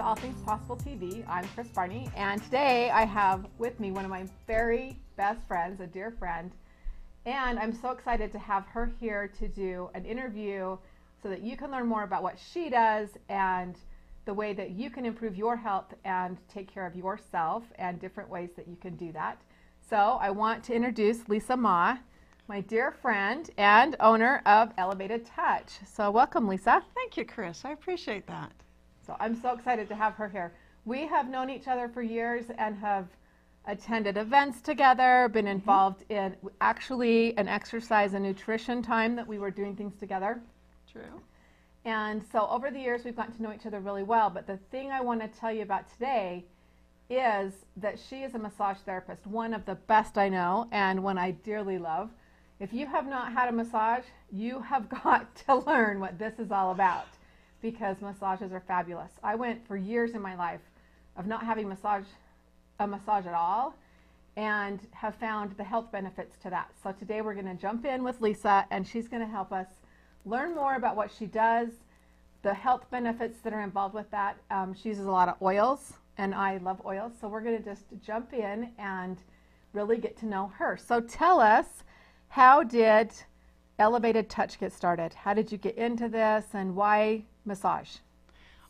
All Things Possible TV. I'm Kris Barney, and today I have with me one of my very best friends, a dear friend, and I'm so excited to have her here to do an interview so that you can learn more about what she does and the way that you can improve your health and take care of yourself and different ways that you can do that. So I want to introduce Lisa Ma, my dear friend and owner of Elevated Touch. So welcome, Lisa. Thank you, Kris. I appreciate that. So I'm so excited to have her here. We have known each other for years and have attended events together, been involved in actually an exercise and nutrition time that we were doing things together. True. And so over the years, we've gotten to know each other really well. But the thing I want to tell you about today is that she is a massage therapist, one of the best I know and one I dearly love. If you have not had a massage, you have got to learn what this is all about, because massages are fabulous. I went for years in my life of not having a massage at all and have found the health benefits to that. So today we're going to jump in with Lisa, and she's going to help us learn more about what she does, the health benefits that are involved with that. She uses a lot of oils, and I love oils, so we're going to just jump in and really get to know her. So tell us, how did Elevated Touch get started? How did you get into this, and why massage?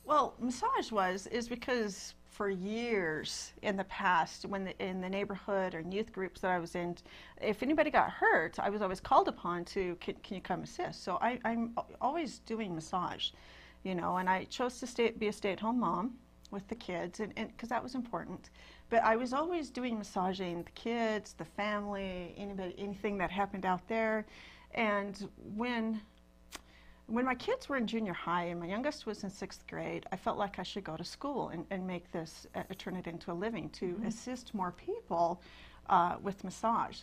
Well, massage is because for years in the past, in the neighborhood or youth groups that I was in, if anybody got hurt, I was always called upon to, can you come assist? So I'm always doing massage, you know, and I chose to be a stay-at-home mom with the kids, and because that was important. But I was always doing massaging the kids, the family, anything that happened out there. And when my kids were in junior high and my youngest was in 6th grade, I felt like I should go to school and make this, turn it into a living to assist more people with massage.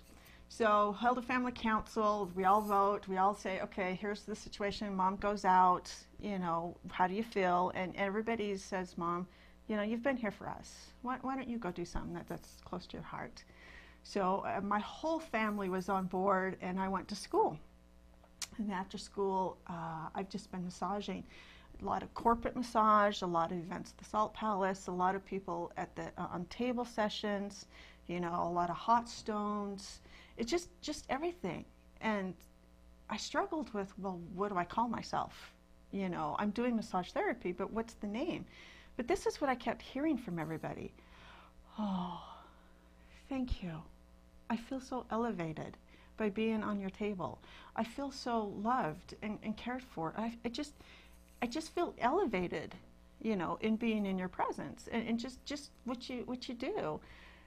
So held a family council, we all vote, we all say, okay, here's the situation, Mom goes out, you know, how do you feel? And everybody says, Mom, you know, you've been here for us. Why don't you go do something that's close to your heart? So my whole family was on board, and I went to school. And after school, I've just been massaging. A lot of corporate massage, a lot of events at the Salt Palace, a lot of people at the on table sessions, you know, a lot of hot stones. It's just everything. And I struggled with, well, what do I call myself? You know, I'm doing massage therapy, but what's the name? But this is what I kept hearing from everybody. Oh, thank you. I feel so elevated by being on your table. I feel so loved and cared for. I just feel elevated, you know, in being in your presence and just what you do.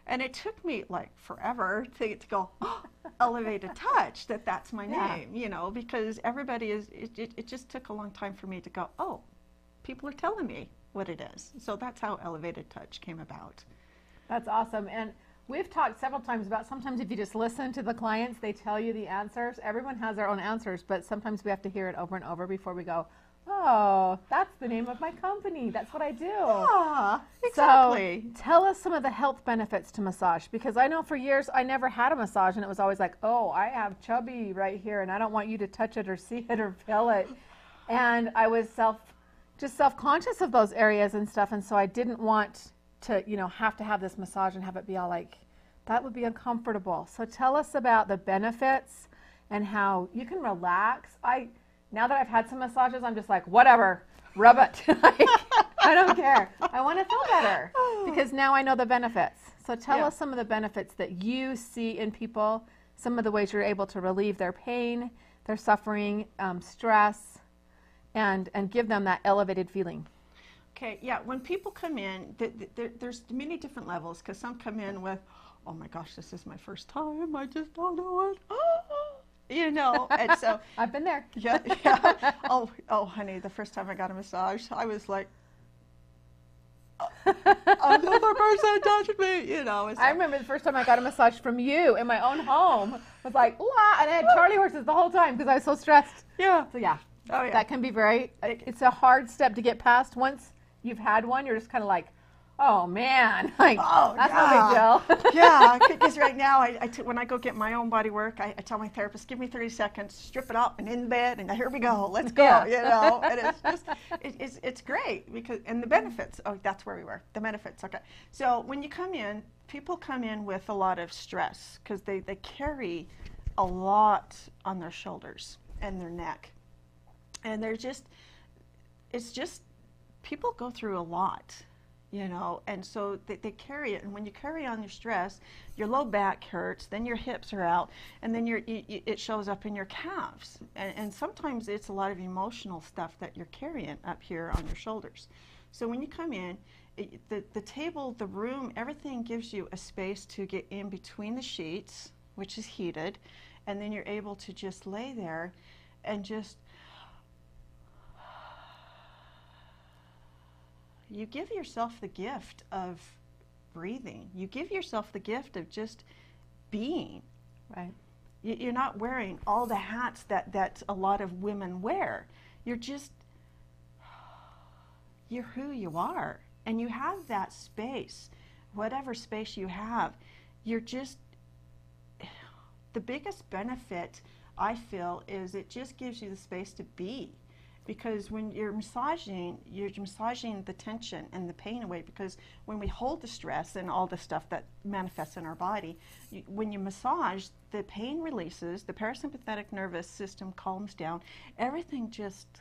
And it took me like forever to go, oh, Elevated Touch, that's my name, you know, because everybody it just took a long time for me to go, oh, people are telling me what it is. So that's how Elevated Touch came about. That's awesome. And we've talked several times about sometimes if you just listen to the clients, they tell you the answers. Everyone has their own answers, but sometimes we have to hear it over and over before we go, oh, that's the name of my company. That's what I do. Yeah, exactly. So tell us some of the health benefits to massage, because I know for years I never had a massage, and it was always like, oh, I have chubby right here, and I don't want you to touch it or see it or feel it. And I was self-conscious of those areas and stuff, and so I didn't want to, you know, have to have this massage and have it be all like, that would be uncomfortable. So tell us about the benefits and how you can relax. Now that I've had some massages, I'm just like, whatever, rub it. Like, I don't care. I want to feel better because now I know the benefits. So tell us some of the benefits that you see in people, some of the ways you're able to relieve their pain, their suffering, stress, and give them that elevated feeling. Okay, yeah, when people come in, there's many different levels, because some come in with, oh my gosh, this is my first time, I just don't know it, you know, and so. I've been there. Yeah. Oh, honey, the first time I got a massage, I was like, another person touched me, you know. So. I remember the first time I got a massage from you in my own home. I was like, wah, and I had Charlie horses the whole time because I was so stressed. Yeah. So yeah, oh, yeah. That can be it's a hard step to get past. Once you've had one, you're just kind of like, Oh man, like Oh, that's yeah. no big deal. Yeah, because right now, when I go get my own body work, I tell my therapist, give me 30 seconds, strip it up, and in bed, and here we go, let's go, Yeah. you know. And it's just, it's great because, and the benefits. Oh, that's where we were. The benefits. Okay. So when you come in, people come in with a lot of stress because they carry a lot on their shoulders and their neck, and it's just people go through a lot, you know, and so they carry it. And when you carry on your stress, your low back hurts, then your hips are out, and then it shows up in your calves. And sometimes it's a lot of emotional stuff that you're carrying up here on your shoulders. So when you come in, the table, the room, everything gives you a space to get in between the sheets, which is heated, and then you're able to just lay there and just you give yourself the gift of breathing. You give yourself the gift of just being. Right. You're not wearing all the hats that a lot of women wear. You're who you are. And you have that space, whatever space you have. You're just, the biggest benefit, I feel, is it just gives you the space to be. Because when you're massaging the tension and the pain away. Because when we hold the stress and all the stuff that manifests in our body, when you massage, the pain releases, the parasympathetic nervous system calms down, everything just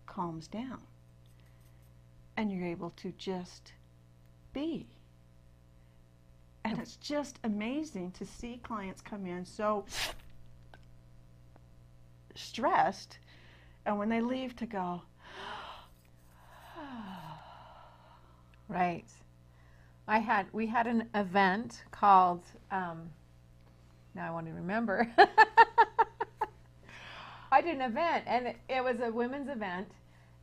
calms down. And you're able to just be. And it's just amazing to see clients come in so stressed, and when they leave to go, Right. We had an event called, now I want to remember. I did an event, and it was a women's event,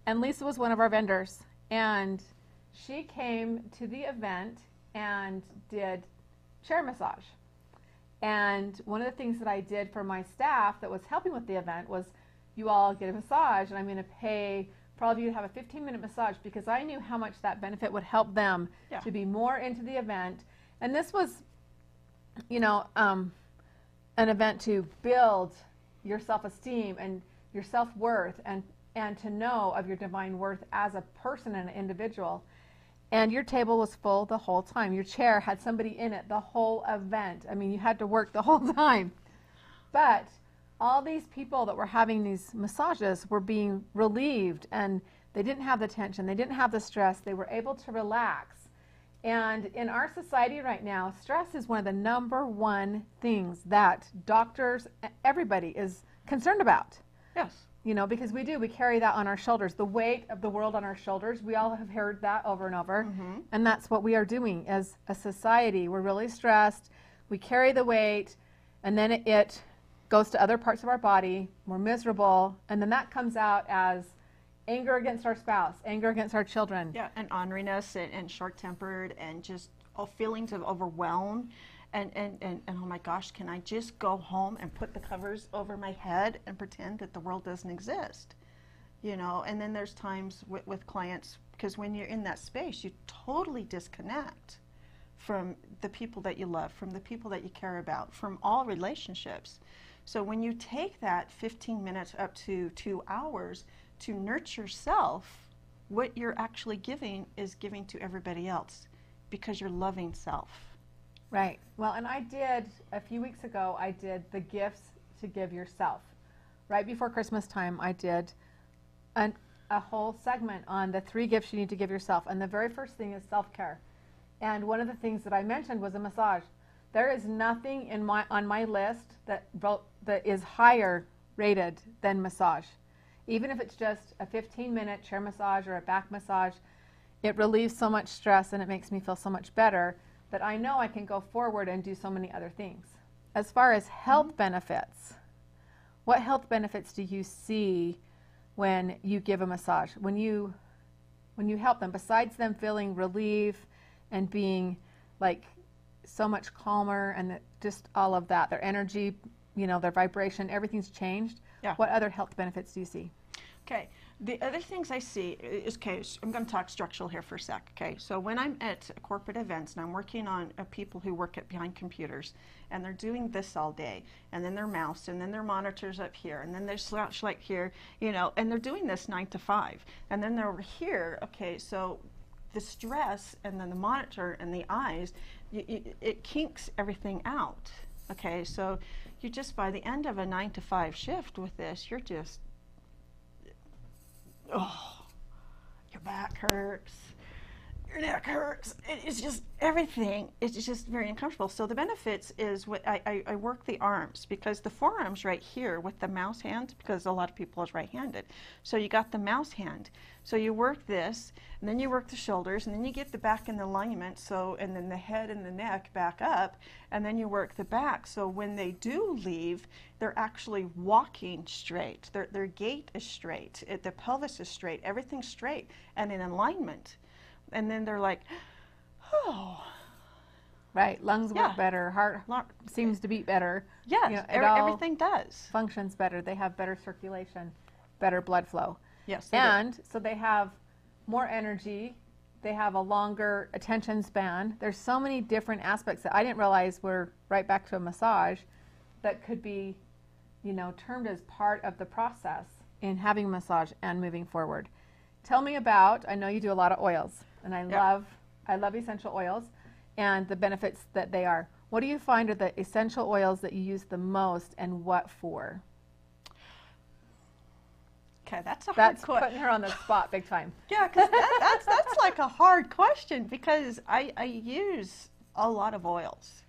and Lisa was one of our vendors, and she came to the event and did chair massage. And one of the things that I did for my staff that was helping with the event was, you all get a massage, and I'm going to pay for all of you to have a 15-minute massage, because I knew how much that benefit would help them to be more into the event. And this was, you know, an event to build your self-esteem and your self-worth, and to know of your divine worth as a person and an individual. And your table was full the whole time. Your chair had somebody in it the whole event. I mean, you had to work the whole time. But all these people that were having these massages were being relieved, and they didn't have the tension, they didn't have the stress, they were able to relax. And in our society right now, stress is one of the #1 things that doctors, everybody is concerned about. yes. You know, because we carry that on our shoulders, the weight of the world on our shoulders. We all have heard that over and over. Mm-hmm. And that's what we are doing as a society. We're really stressed, we carry the weight, and then it goes to other parts of our body, we're miserable, and then that comes out as anger against our spouse, anger against our children. Yeah, and orneriness and short-tempered and just feelings of overwhelm and oh my gosh, can I just go home and put the covers over my head and pretend that the world doesn't exist? You know, and then there's times with clients, because when you're in that space, you totally disconnect from the people that you love, from the people that you care about, from all relationships. So when you take that 15 minutes up to 2 hours to nurture yourself, what you're actually giving is giving to everybody else, because you're loving self. Right. Well, and I did, a few weeks ago, I did the gifts to give yourself. Right before Christmas time, I did a whole segment on the 3 gifts you need to give yourself. And the very first thing is self-care. And one of the things that I mentioned was a massage. There is nothing on my list that is higher rated than massage. Even if it's just a 15-minute chair massage or a back massage, it relieves so much stress and it makes me feel so much better that I know I can go forward and do so many other things. As far as health benefits, what health benefits do you see when you give a massage? When you help them, besides them feeling relief and being like so much calmer, and just all of that, their energy, you know, their vibration, everything's changed. Yeah. What other health benefits do you see? Okay, The other things I see is, okay, so I'm going to talk structural here for a sec, okay? So when I'm at corporate events and I'm working on people who work behind computers, and they're doing this all day, and then their mouse, and then their monitors up here, and then their flashlight here, you know, and they're doing this 9 to 5. And then they're over here, okay, so the stress and then the monitor and the eyes, it kinks everything out, okay? So you just, by the end of a 9 to 5 shift with this, you're just, oh, your back hurts, your neck hurts. It's just everything. It's just very uncomfortable. So the benefits is what I work the arms, because the forearms right here with the mouse hand, because a lot of people is right-handed. So you got the mouse hand. So you work this, and then you work the shoulders, and then you get the back in alignment. So, and then the head and the neck back up, and then you work the back. So when they do leave, they're actually walking straight. Their gait is straight. The pelvis is straight. Everything's straight and in alignment. And then they're like, oh. Right, lungs work better, heart seems to beat better. Yes, you know, everything does. Functions better. They have better circulation, better blood flow. Yes. And so they have more energy. They have a longer attention span. There's so many different aspects that I didn't realize were right back to a massage that could be, you know, termed as part of the process in having a massage and moving forward. Tell me about, I know you do a lot of oils, and I love essential oils and the benefits that they are. What do you find are the essential oils that you use the most, and what for? Okay, that's a hard That's question. putting her on the spot big time. Yeah, because that's like a hard question, because I use a lot of oils,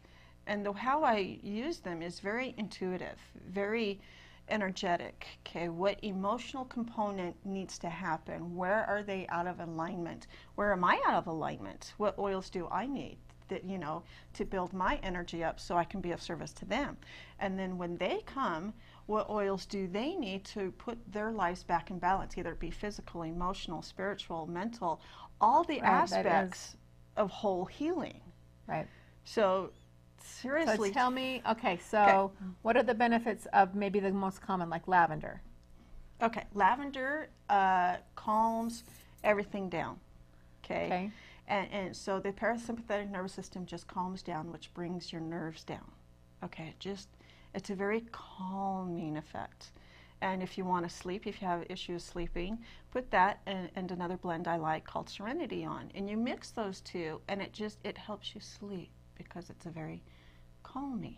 and how I use them is very intuitive, very energetic. Okay, what emotional component needs to happen? Where are they out of alignment? Where am I out of alignment? What oils do I need that, you know, to build my energy up so I can be of service to them? And then when they come, what oils do they need to put their lives back in balance, either it be physical, emotional, spiritual, mental, all the aspects of whole healing. Right. So seriously. So tell me, okay, so what are the benefits of maybe the most common, like lavender? Okay, lavender calms everything down. Okay. And so the parasympathetic nervous system just calms down, which brings your nerves down. Okay, it's a very calming effect. And if you want to sleep, if you have issues sleeping, put that and another blend I like called Serenity on. And you mix those two, and it helps you sleep, because it's a very calming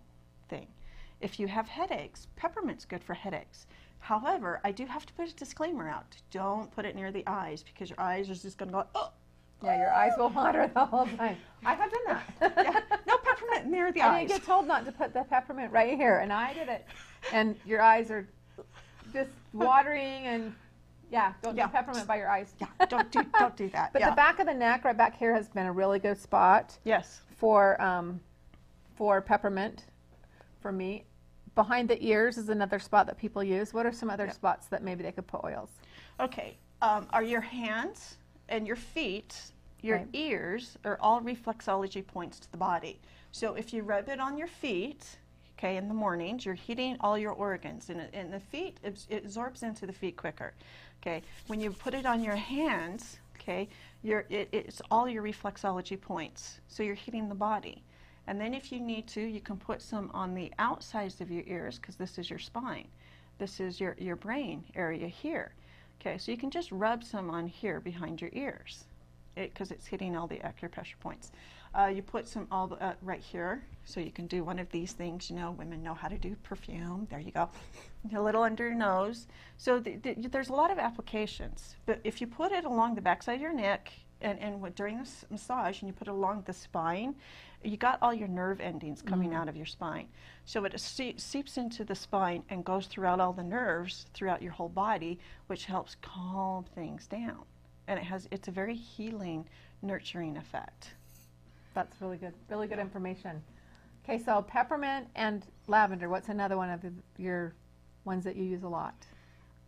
thing. If you have headaches, peppermint's good for headaches. However, I do have to put a disclaimer out. Don't put it near the eyes, because your eyes are just going to go, oh. Yeah, your eyes will water the whole time. I have done that. Yeah, no peppermint near the eyes. I didn't get told not to put the peppermint right here, and I did it. And your eyes are just watering, and don't do peppermint by your eyes. Yeah, don't do that. But the back of the neck, right back here, has been a really good spot. Yes. For peppermint, for me. Behind the ears is another spot that people use. What are some other spots that maybe they could put oils? Okay, are your hands and your feet, your ears are all reflexology points to the body. So if you rub it on your feet, okay, in the mornings, you're heating all your organs, and the feet, it absorbs into the feet quicker. Okay, when you put it on your hands, okay, it's all your reflexology points, so you're heating the body. And then if you need to, you can put some on the outsides of your ears, because this is your spine. This is your brain area here. Okay, so you can just rub some on here behind your ears, because it's hitting all the acupressure points. You put some right here, so you can do one of these things. You know, women know how to do perfume. There you go. A little under your nose. So there's a lot of applications. But if you put it along the backside of your neck, and during this massage, and you put it along the spine, you got all your nerve endings coming out of your spine. So it seeps into the spine and goes throughout all the nerves throughout your whole body, which helps calm things down. And it's a very healing, nurturing effect. That's really good information. Okay, so peppermint and lavender. What's another one of your ones that you use a lot?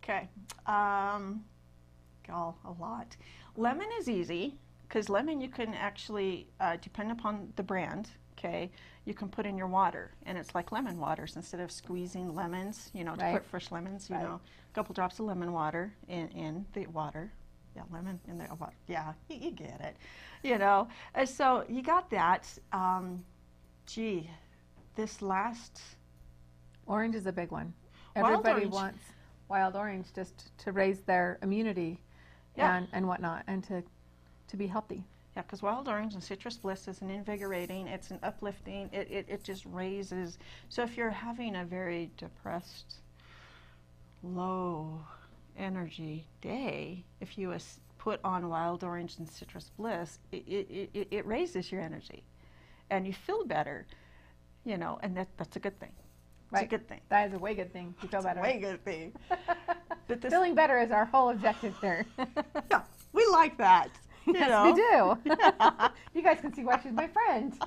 Okay, a lot. Lemon is easy, Because lemon you can actually, depend upon the brand, okay, you can put in your water, and it's like lemon waters instead of squeezing lemons, you know, to Right. put fresh lemons, you Right. know, a couple drops of lemon water in the water. Yeah, lemon in the water. Yeah, you get it, you know. And so you got that. Gee, this last Orange is a big one. Wild Everybody orange. wants wild orange just to raise their immunity Yeah. and whatnot, and to be healthy. Yeah, because wild orange and citrus bliss is an invigorating, it's an uplifting, it just raises. So if you're having a very depressed, low energy day, if you put on wild orange and citrus bliss, it raises your energy and you feel better, you know, and that's a good thing. It's Right. a good thing. That is a way good thing. You feel It's better. a way good thing. But this, Feeling better is our whole objective here. yeah, we like that. You Yes, know? we do. Yeah. You guys can see why she's my friend.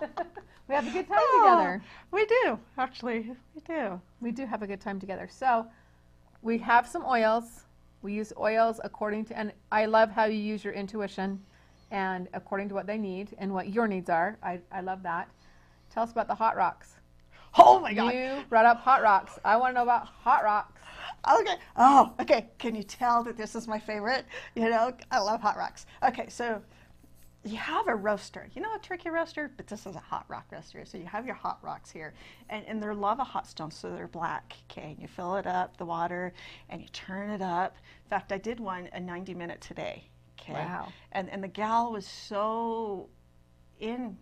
We have a good time Oh, together. We do, actually. We do. We do have a good time together. So we have some oils. We use oils according to, and I love how you use your intuition and according to what they need and what your needs are. I love that. Tell us about the hot rocks. Oh my God. You brought up hot rocks. I want to know about hot rocks. Okay. Oh, okay. Can you tell that this is my favorite? You know, I love hot rocks. Okay, so you have a roaster. You know a turkey roaster? But this is a hot rock roaster. So you have your hot rocks here. And they're lava hot stones, so they're black. Okay, and you fill it up, the water, and you turn it up. In fact, I did one a 90-minute today. Okay. Wow. And the gal was so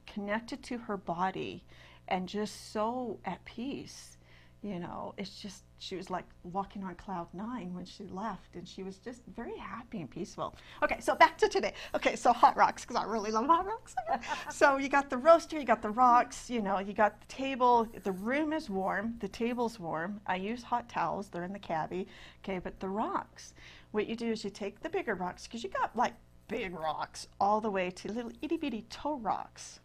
connected to her body and just so at peace. You know, it's just, she was like walking on cloud 9 when she left, and she was just very happy and peaceful. Okay, so back to today. Okay, so hot rocks, because I really love hot rocks. So you got the roaster, you got the rocks, you know, you got the table. The room is warm, the table's warm. I use hot towels, they're in the caddy. Okay, but the rocks, what you do is you take the bigger rocks, because you got like big rocks all the way to little itty bitty toe rocks.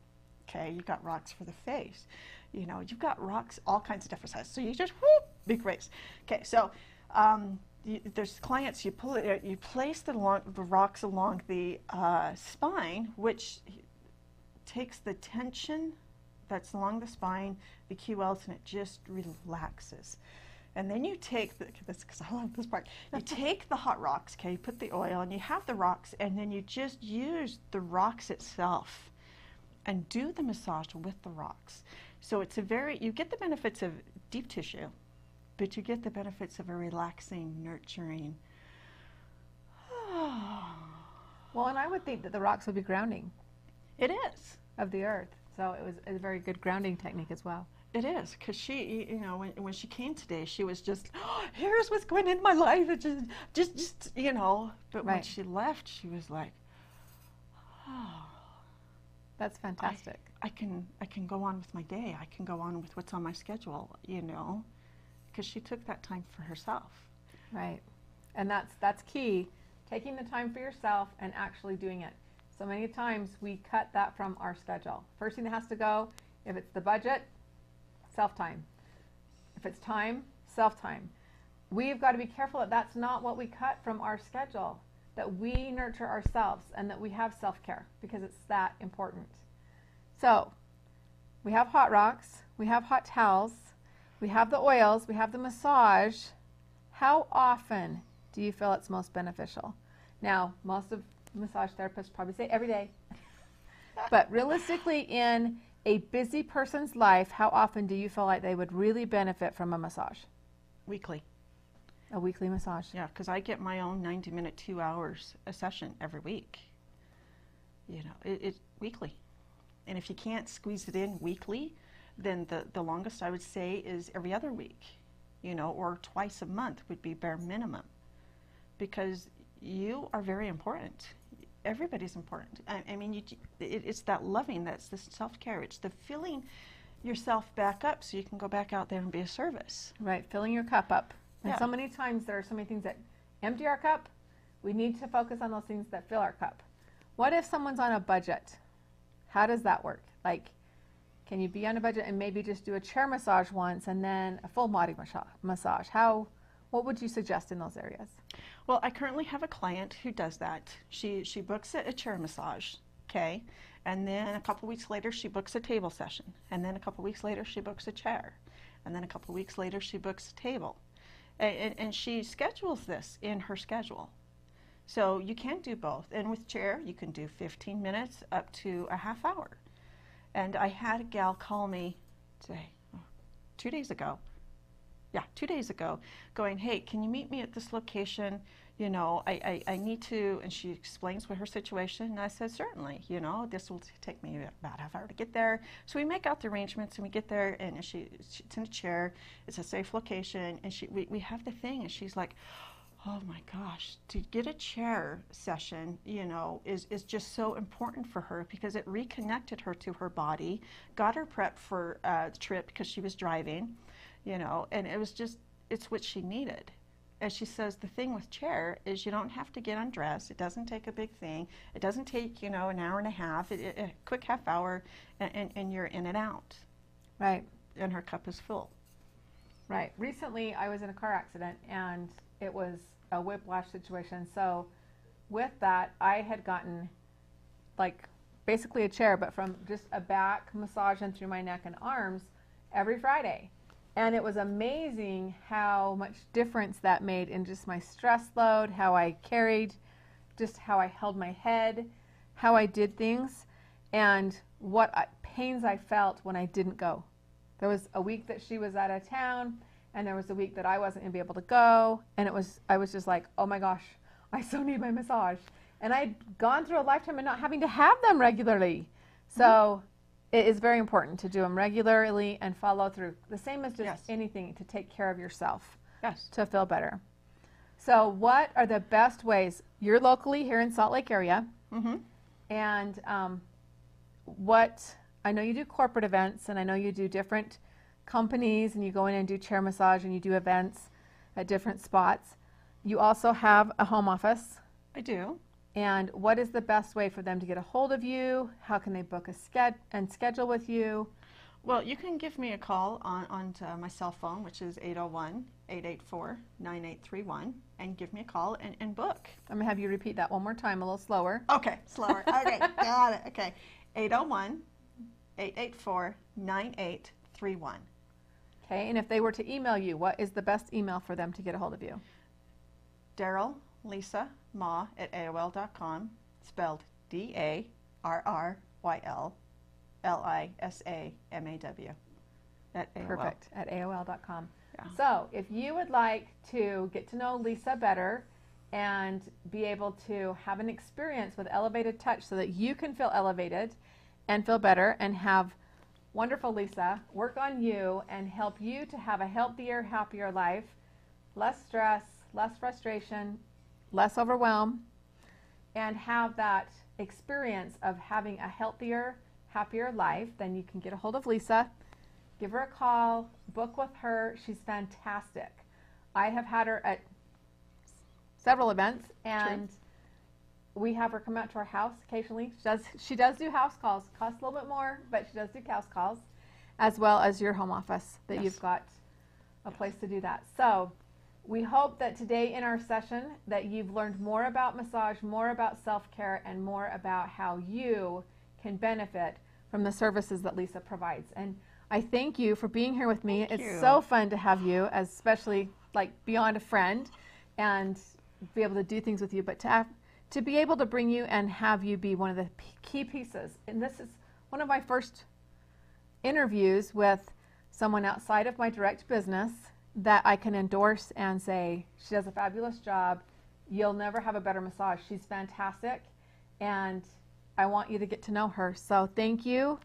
Okay, you got rocks for the face. You know, you've got rocks, all kinds of different sizes. So you just, whoop, big raise. Okay, so there's clients, you place the rocks along the spine, which takes the tension that's along the spine, the QLs, and it just relaxes. And then you take this, because I love this part. You take the hot rocks, okay, you put the oil, and you have the rocks, and then you just use the rocks itself and do the massage with the rocks. So it's you get the benefits of deep tissue, but you get the benefits of a relaxing, nurturing. Well, and I would think that the rocks would be grounding It is. of the earth. So it was a very good grounding technique as well. It is, because she, you know, when she came today, she was just, oh, here's what's going in my life. It just, you know. But when Right. she left, she was like, oh. That's fantastic. I can go on with my day. I can go on with what's on my schedule, you know, because she took that time for herself. Right. And that's key, taking the time for yourself and actually doing it. So many times we cut that from our schedule. First thing that has to go, if it's the budget, self-time. If it's time, self-time. We've got to be careful that that's not what we cut from our schedule, that we nurture ourselves and that we have self-care, because it's that important. So we have hot rocks, we have hot towels, we have the oils, we have the massage. How often do you feel it's most beneficial? Now, most of massage therapists probably say every day. But realistically, in a busy person's life, how often do you feel like they would really benefit from a massage? Weekly. A weekly massage? Yeah, because I get my own 90-minute, 2 hours a session every week. You know, it's weekly. And if you can't squeeze it in weekly, then the longest I would say is every other week, you know, or twice a month would be bare minimum. Because you are very important. Everybody's important. I mean, it's that loving, that's the self-care. It's the filling yourself back up so you can go back out there and be a service. Right, filling your cup up. And Yeah. so many times there are so many things that empty our cup. We need to focus on those things that fill our cup. What if someone's on a budget? How does that work? Like, can you be on a budget and maybe just do a chair massage once and then a full body massage? What would you suggest in those areas? Well, I currently have a client who does that. She books a chair massage, Okay. And then a couple weeks later, she books a table session. And then a couple weeks later, she books a chair. And then a couple weeks later, she books a table. And she schedules this in her schedule. So you can do both. And with chair, you can do 15 minutes up to a half hour. And I had a gal call me today, 2 days ago. Yeah, 2 days ago, going, hey, can you meet me at this location? You know, I need to, and she explains what her situation, and I said, certainly, you know, this will take me about a half hour to get there. So we make out the arrangements, and we get there, and it's in a chair, it's a safe location, and we have the thing, and she's like, oh my gosh, to get a chair session, you know, is just so important for her because it reconnected her to her body, got her prepped for the trip because she was driving, you know, and it was just, it's what she needed. As she says, the thing with chair is you don't have to get undressed. It doesn't take a big thing. It doesn't take, you know, an hour and a half, a quick half hour, and you're in and out. Right. And her cup is full. Right. Recently, I was in a car accident, and it was a whiplash situation. So with that, I had gotten, like, basically a chair, but from just a back massage and through my neck and arms every Friday. And it was amazing how much difference that made in just my stress load, how I carried, just how I held my head, how I did things, and what pains I felt when I didn't go. There was a week that she was out of town, and there was a week that I wasn't going to be able to go, and I was just like, oh my gosh, I so need my massage. And I'd gone through a lifetime of not having to have them regularly. So it is very important to do them regularly and follow through. The same as just anything to take care of yourself to feel better. So what are the best ways? You're locally here in Salt Lake area. And I know you do corporate events, and I know you do different companies, and you go in and do chair massage, and you do events at different spots. You also have a home office. I do. And what is the best way for them to get a hold of you? How can they book a schedule with you? Well, you can give me a call on my cell phone, which is 801-884-9831, and give me a call and book. I'm going to have you repeat that one more time, a little slower. Okay, slower. Okay, got it. Okay, 801-884-9831. Okay, and if they were to email you, what is the best email for them to get a hold of you? Daryl Lisa Ma at AOL.com, spelled DARRYLLISAMAW at AOL. Perfect, at AOL.com. Yeah. So if you would like to get to know Lisa better and be able to have an experience with elevated touch so that you can feel elevated and feel better and have wonderful Lisa work on you and help you to have a healthier, happier life, less stress, less frustration, less overwhelm, and have that experience of having a healthier, happier life, then you can get a hold of Lisa, give her a call, book with her. She's fantastic. I have had her at several events, and we have her come out to our house occasionally. She does do house calls. Costs a little bit more, but she does do house calls, as well as your home office that you've got a place to do that. So we hope that today in our session that you've learned more about massage, more about self-care, and more about how you can benefit from the services that Lisa provides. And I thank you for being here with me. It's so fun to have you, especially like beyond a friend, and be able to do things with you, but to be able to bring you and have you be one of the key pieces. And this is one of my first interviews with someone outside of my direct business that I can endorse and say, she does a fabulous job. You'll never have a better massage. She's fantastic, and I want you to get to know her. So thank you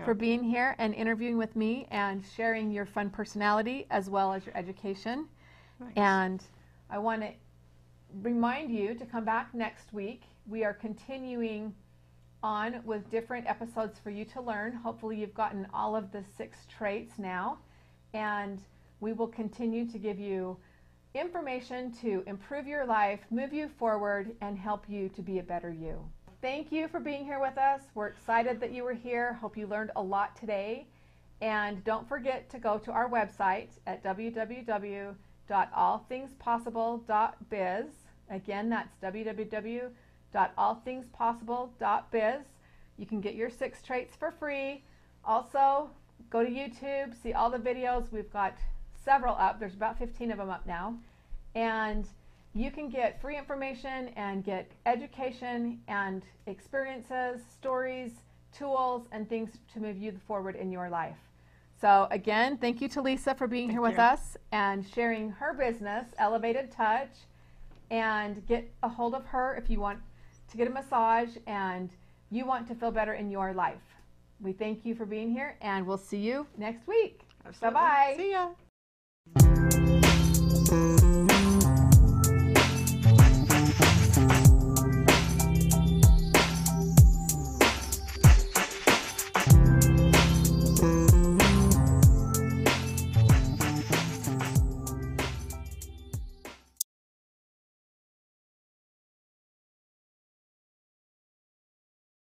for being here and interviewing with me and sharing your fun personality as well as your education. Thanks. And I want to remind you to come back next week. We are continuing on with different episodes for you to learn. Hopefully you've gotten all of the 6 traits now, and we will continue to give you information to improve your life, move you forward, and help you to be a better you. Thank you for being here with us. We're excited that you were here. Hope you learned a lot today. And don't forget to go to our website at www.allthingspossible.biz. Again, that's www.allthingspossible.biz. You can get your 6 traits for free. Also, go to YouTube, see all the videos. We've got several up. There's about 15 of them up now. And you can get free information and get education and experiences, stories, tools, and things to move you forward in your life. So again, thank you to Lisa for being here with us and sharing her business, Elevated Touch. And get a hold of her if you want to get a massage and you want to feel better in your life. We thank you for being here, and we'll see you next week. Absolutely. Bye-bye. See ya.